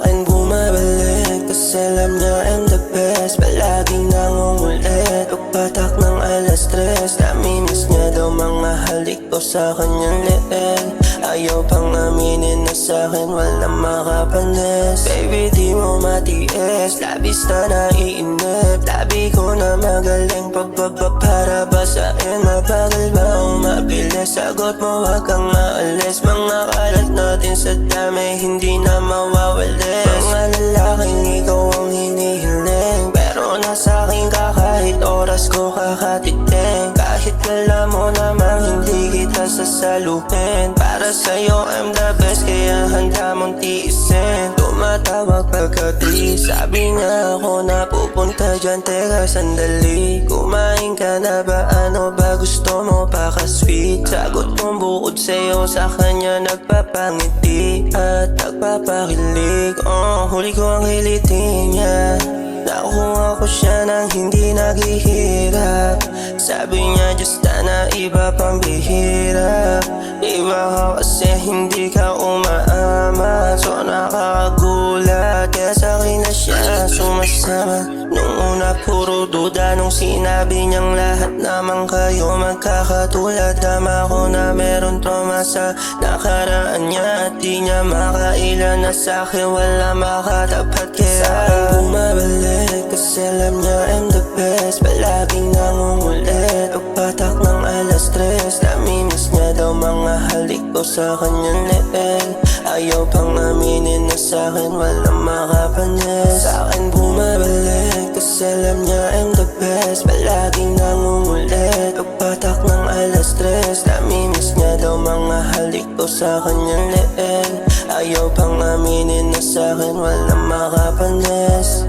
Sa'kin bumabalik kasi alam niya I'm the best. Palaging nangungulit pagpatak ng 3:00. Namimiss niya daw mga halik ko sa kanyang leeg. Ayaw pang aminin na sa'kin walang makapanis. Baby di mo matiis, labis na naiinip. Labi ko na magaling pagbaba para basahin. Mabagal ba o mabilis? Sagot mo wag kang maalis. Mga kalat natin sa dami hindi na mawawalis. Mga lalaking ikaw ang hinihiling, pero nasa'kin ka kahit oras ko kakatiting. Kahit alam mo namang hindi kita sasalupin. Para sa'yo I'm the best kaya handa mong tiisin. Tumatawag pagkati, sabi nga ako na pupunta dyan. Teka sandali, kumain ka na ba? Ano ba gusto mo paka-sweet? Sagot mong bukod sa'yo sa kanya nagpapangiti at nagpapakilig. Huli ko ang hilitin niya. Nakuha ko siya nang hindi naghihirap. Sabi niya just na iba pang bihira. Iba ka kasi hindi ka umaama. So nakakagulat kaya sa'kin na siya sumasama. Nung una puro duda, nung sinabi niyang lahat naman kayo magkakatulad. Tama ko na meron trauma sa nakaraan niya at di niya makailan na sa'kin wala makatapat. Kaya sa'kin bumabalik kasi alam niya I'm the best. Palaging nangungulit pagpatak ng 3:00. Namimiss niya daw mga halik ko sa kanyang leeg. Ayaw pang aminin na sa'kin walang makapanis. Sa'kin bumabalik kasi alam niya I'm the best. Palaging nangungulit pagpatak ng 3:00. Namimiss niya daw mga halik ko sa kanyang leeg. Ayaw pang aminin na sa'kin walang makapanis.